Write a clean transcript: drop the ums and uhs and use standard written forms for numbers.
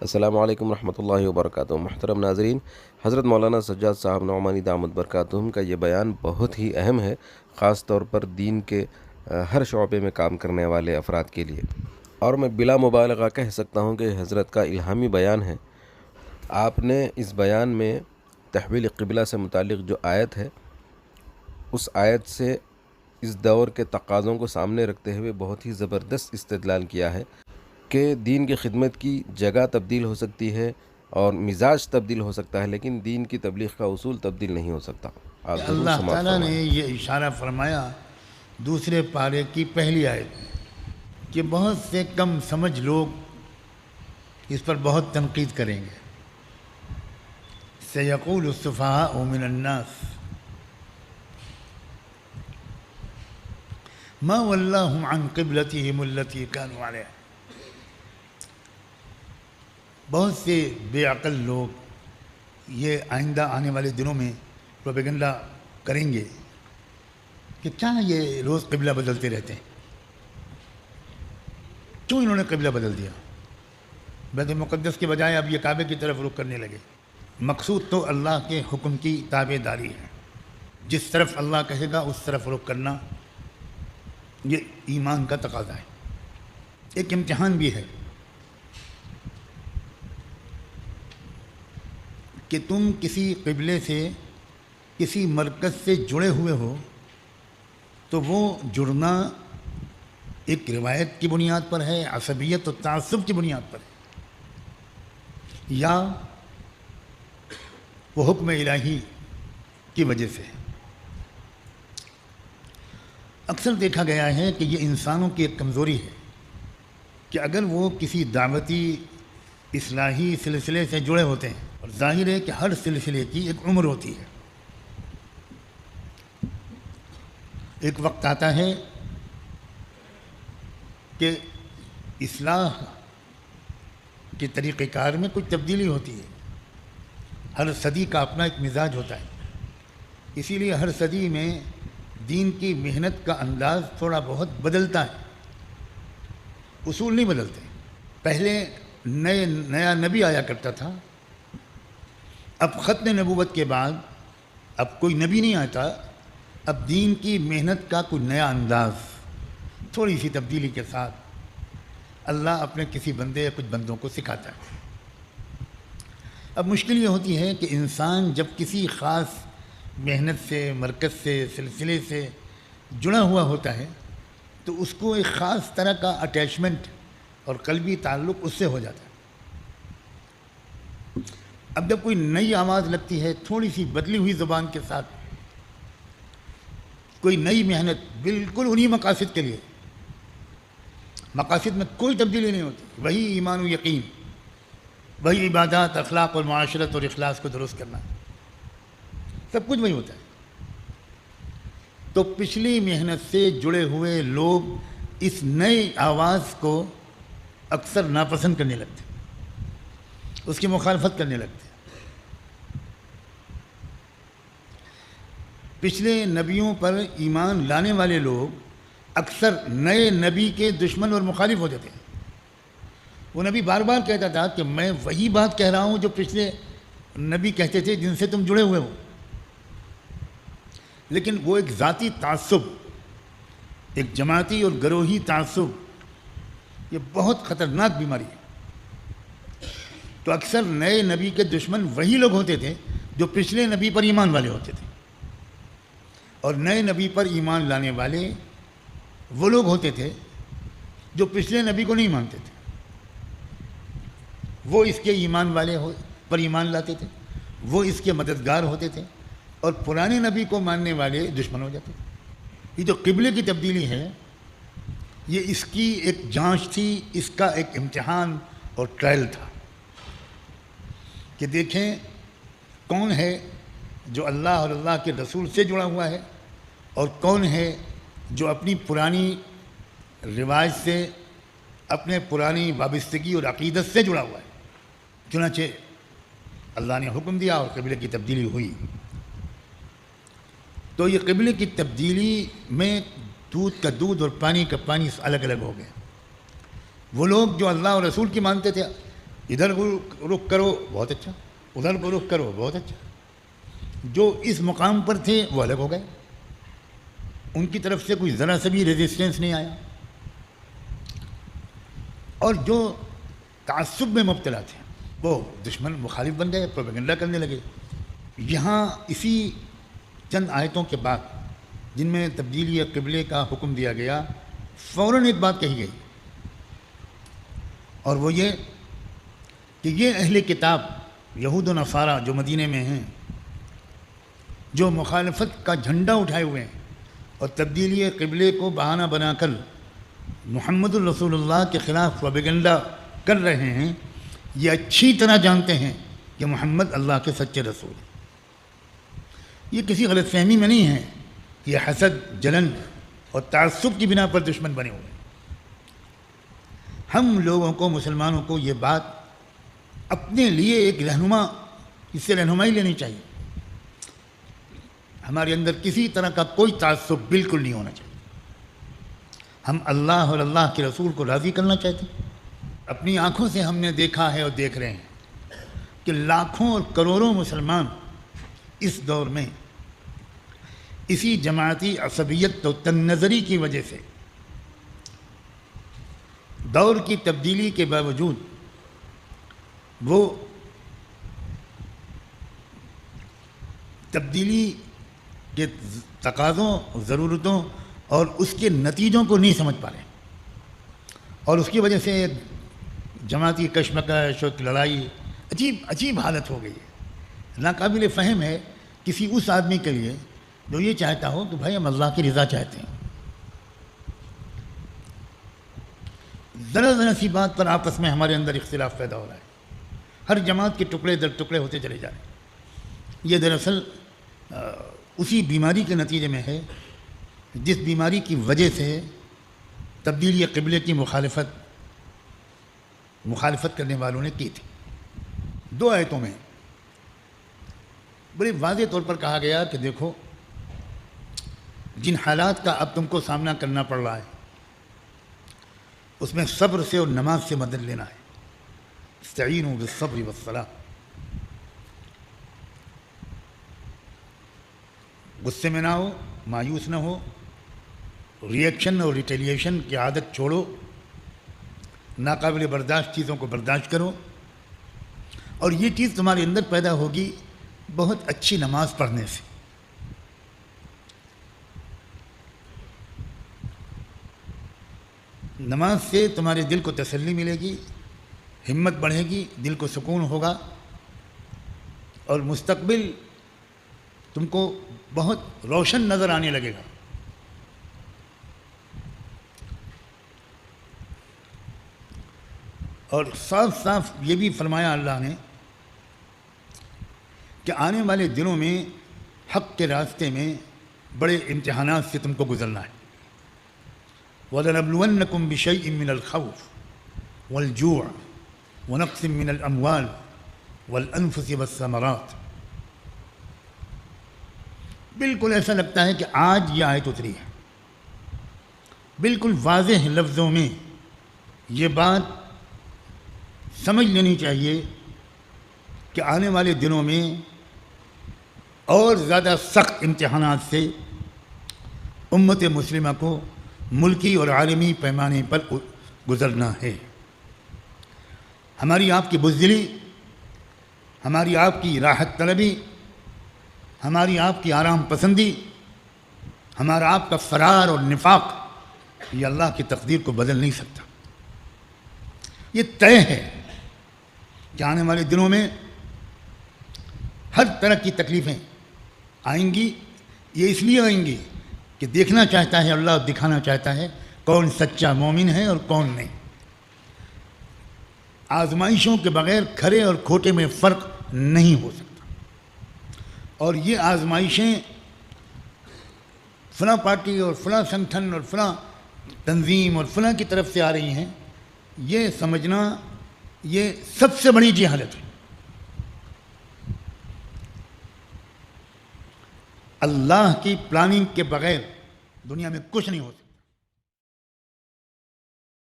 السلام علیکم ورحمۃ اللہ وبرکاتہ۔ محترم ناظرین، حضرت مولانا سجاد صاحب نعمانی دامت برکاتہم کا یہ بیان بہت ہی اہم ہے، خاص طور پر دین کے ہر شعبے میں کام کرنے والے افراد کے لیے، اور میں بلا مبالغہ کہہ سکتا ہوں کہ حضرت کا الہامی بیان ہے۔ آپ نے اس بیان میں تحویل قبلہ سے متعلق جو آیت ہے، اس آیت سے اس دور کے تقاضوں کو سامنے رکھتے ہوئے بہت ہی زبردست استدلال کیا ہے کہ دین کی خدمت کی جگہ تبدیل ہو سکتی ہے اور مزاج تبدیل ہو سکتا ہے، لیکن دین کی تبلیغ کا اصول تبدیل نہیں ہو سکتا۔ آپ ضرور اللہ سماعت تعالیٰ نے فرمائیں۔ یہ اشارہ فرمایا دوسرے پارے کی پہلی آیت میں کہ بہت سے کم سمجھ لوگ اس پر بہت تنقید کریں گے۔ سیقول السفہاء من الناس ما ولاہم عن قبلتہم التی کانوا علیہا۔ بہت سے بے عقل لوگ یہ آئندہ آنے والے دنوں میں پروپیگنڈا کریں گے کہ کیا یہ روز قبلہ بدلتے رہتے ہیں، کیوں انہوں نے قبلہ بدل دیا، بیت المقدس کے بجائے اب یہ کعبے کی طرف رخ کرنے لگے۔ مقصود تو اللہ کے حکم کی تابع داری ہے، جس طرف اللہ کہے گا اس طرف رخ کرنا یہ ایمان کا تقاضا ہے۔ ایک امتحان بھی ہے کہ تم کسی قبلے سے، کسی مرکز سے جڑے ہوئے ہو تو وہ جڑنا ایک روایت کی بنیاد پر ہے، عصبیت و تعصب کی بنیاد پر ہے، یا وہ حکم الہی کی وجہ سے ہے۔ اکثر دیکھا گیا ہے کہ یہ انسانوں کی ایک کمزوری ہے کہ اگر وہ کسی دعوتی اصلاحی سلسلے سے جڑے ہوتے ہیں، اور ظاہر ہے کہ ہر سلسلے کی ایک عمر ہوتی ہے، ایک وقت آتا ہے کہ اصلاح کے طریقہ کار میں کچھ تبدیلی ہوتی ہے۔ ہر صدی کا اپنا ایک مزاج ہوتا ہے، اسی لیے ہر صدی میں دین کی محنت کا انداز تھوڑا بہت بدلتا ہے، اصول نہیں بدلتے۔ پہلے نیا نبی آیا کرتا تھا، اب ختم نبوت کے بعد اب کوئی نبی نہیں آتا، اب دین کی محنت کا کوئی نیا انداز تھوڑی سی تبدیلی کے ساتھ اللہ اپنے کسی بندے یا کچھ بندوں کو سکھاتا ہے۔ اب مشکل یہ ہوتی ہے کہ انسان جب کسی خاص محنت سے، مرکز سے، سلسلے سے جڑا ہوا ہوتا ہے تو اس کو ایک خاص طرح کا اٹیچمنٹ اور قلبی تعلق اس سے ہو جاتا ہے۔ اب جب کوئی نئی آواز لگتی ہے تھوڑی سی بدلی ہوئی زبان کے ساتھ، کوئی نئی محنت بالکل انہی مقاصد کے لیے، مقاصد میں کوئی تبدیلی نہیں ہوتی، وہی ایمان و یقین، وہی عبادات، اخلاق اور معاشرت اور اخلاص کو درست کرنا، سب کچھ وہی ہوتا ہے، تو پچھلی محنت سے جڑے ہوئے لوگ اس نئی آواز کو اکثر ناپسند کرنے لگتے، اس کی مخالفت کرنے لگتے۔ پچھلے نبیوں پر ایمان لانے والے لوگ اکثر نئے نبی کے دشمن اور مخالف ہو جاتے ہیں۔ وہ نبی بار بار کہتا تھا کہ میں وہی بات کہہ رہا ہوں جو پچھلے نبی کہتے تھے جن سے تم جڑے ہوئے ہو، لیکن وہ ایک ذاتی تعصب، ایک جماعتی اور گروہی تعصب، یہ بہت خطرناک بیماری ہے۔ تو اکثر نئے نبی کے دشمن وہی لوگ ہوتے تھے جو پچھلے نبی پر ایمان والے ہوتے تھے، اور نئے نبی پر ایمان لانے والے وہ لوگ ہوتے تھے جو پچھلے نبی کو نہیں مانتے تھے، وہ اس کے ایمان والے پر ایمان لاتے تھے، وہ اس کے مددگار ہوتے تھے، اور پرانے نبی کو ماننے والے دشمن ہو جاتے تھے۔ یہ جو قبلے کی تبدیلی ہے، یہ اس کی ایک جانچ تھی، اس کا ایک امتحان اور ٹرائل تھا کہ دیکھیں کون ہے جو اللہ اور اللہ کے رسول سے جڑا ہوا ہے، اور کون ہے جو اپنی پرانی رواج سے، اپنے پرانی وابستگی اور عقیدت سے جڑا ہوا ہے۔ چنانچہ اللہ نے حکم دیا اور قبلے کی تبدیلی ہوئی۔ تو یہ قبلے کی تبدیلی میں دودھ کا دودھ اور پانی کا پانی الگ الگ ہو گئے۔ وہ لوگ جو اللہ اور رسول کی مانتے تھے ادھر کو رخ کرو بہت اچھا، ادھر کو رخ کرو بہت اچھا. جو اس مقام پر تھے وہ الگ ہو گئے، ان کی طرف سے کوئی ذرا سے بھی ریزسٹنس نہیں آیا، اور جو تعصب میں مبتلا تھے وہ دشمن مخالف بن گئے، پروپیگنڈا کرنے لگے. یہاں اسی چند آیتوں کے بعد جن میں تبدیلی قبلے کا حکم دیا گیا، فوراً ایک بات کہی گئی، اور وہ یہ کہ یہ اہل کتاب یہود و نصارہ جو مدینے میں ہیں، جو مخالفت کا جھنڈا اٹھائے ہوئے ہیں اور تبدیلی قبلے کو بہانہ بنا کر محمد الرسول اللہ کے خلاف پروپیگنڈا کر رہے ہیں، یہ اچھی طرح جانتے ہیں کہ محمد اللہ کے سچے رسول ہیں. یہ کسی غلط فہمی میں نہیں ہے، یہ حسد، جلن اور تعصب کی بنا پر دشمن بنے ہوئے ہیں. ہم لوگوں کو، مسلمانوں کو یہ بات اپنے لیے ایک رہنما، اس سے رہنمائی لینی چاہیے. ہمارے اندر کسی طرح کا کوئی تعصب بالکل نہیں ہونا چاہیے. ہم اللہ اور اللہ کے رسول کو راضی کرنا چاہتے ہیں. اپنی آنکھوں سے ہم نے دیکھا ہے اور دیکھ رہے ہیں کہ لاکھوں اور کروڑوں مسلمان اس دور میں اسی جماعتی عصبیت و تنگ نظری کی وجہ سے دور کی تبدیلی کے باوجود وہ تبدیلی کے تقاضوں، ضرورتوں اور اس کے نتیجوں کو نہیں سمجھ پا رہے، اور اس کی وجہ سے جماعتی کشمکش اور لڑائی عجیب حالت ہو گئی ہے. ناقابل فہم ہے کسی اس آدمی کے لیے جو یہ چاہتا ہو کہ بھائی ہم اللہ کی رضا چاہتے ہیں، ذرا سی بات پر آپس میں ہمارے اندر اختلاف پیدا ہو رہا ہے. ہر جماعت کے ٹکڑے در ٹکڑے ہوتے چلے جا رہے ہیں. یہ دراصل اسی بیماری کے نتیجے میں ہے جس بیماری کی وجہ سے تبدیلی قبلے کی مخالفت کرنے والوں نے کی تھی. 2 آیتوں میں بڑے واضح طور پر کہا گیا کہ دیکھو، جن حالات کا اب تم کو سامنا کرنا پڑ رہا ہے اس میں صبر سے اور نماز سے مدد لینا ہے. استعینوا بالصبر والصلاۃ. غصے میں نہ ہو، مایوس نہ ہو، ریئیکشن اور ریٹیلیشن کی عادت چھوڑو، ناقابل برداشت چیزوں کو برداشت کرو، اور یہ چیز تمہارے اندر پیدا ہوگی بہت اچھی نماز پڑھنے سے. نماز سے تمہارے دل کو تسلی ملے گی، ہمت بڑھے گی، دل کو سکون ہوگا، اور مستقبل تم کو بہت روشن نظر آنے لگے گا. اور صاف صاف یہ بھی فرمایا اللہ نے کہ آنے والے دنوں میں حق کے راستے میں بڑے امتحانات سے تم کو گزرنا ہے. وَلَنَبْلُوَنَّكُمْ بِشَيْءٍ مِّنَ الْخَوْفِ وَالْجُوعِ وَنَقْصٍ مِّنَ الْأَمْوَالِ وَالْأَنفُسِ وَالثَّمَرَاتِ. بالکل ایسا لگتا ہے کہ آج یہ آیت اتری ہے. بالکل واضح لفظوں میں یہ بات سمجھ لینی چاہیے کہ آنے والے دنوں میں اور زیادہ سخت امتحانات سے امت مسلمہ کو ملکی اور عالمی پیمانے پر گزرنا ہے. ہماری آپ کی بزدلی، ہماری آپ کی راحت طلبی، ہماری آپ کی آرام پسندی، ہمارا آپ کا فرار اور نفاق، یہ اللہ کی تقدیر کو بدل نہیں سکتا. یہ طے ہے کہ آنے والے دنوں میں ہر طرح کی تکلیفیں آئیں گی. یہ اس لیے آئیں گی کہ دیکھنا چاہتا ہے اللہ، دکھانا چاہتا ہے کون سچا مومن ہے اور کون نہیں. آزمائشوں کے بغیر کھرے اور کھوٹے میں فرق نہیں ہو سکتا، اور یہ آزمائشیں فلاں پارٹی اور فلاں سنگٹھن اور فلاں تنظیم اور فلاں کی طرف سے آ رہی ہیں، یہ سمجھنا یہ سب سے بڑی جہالت ہے. اللہ کی پلاننگ کے بغیر دنیا میں کچھ نہیں ہو سکتا.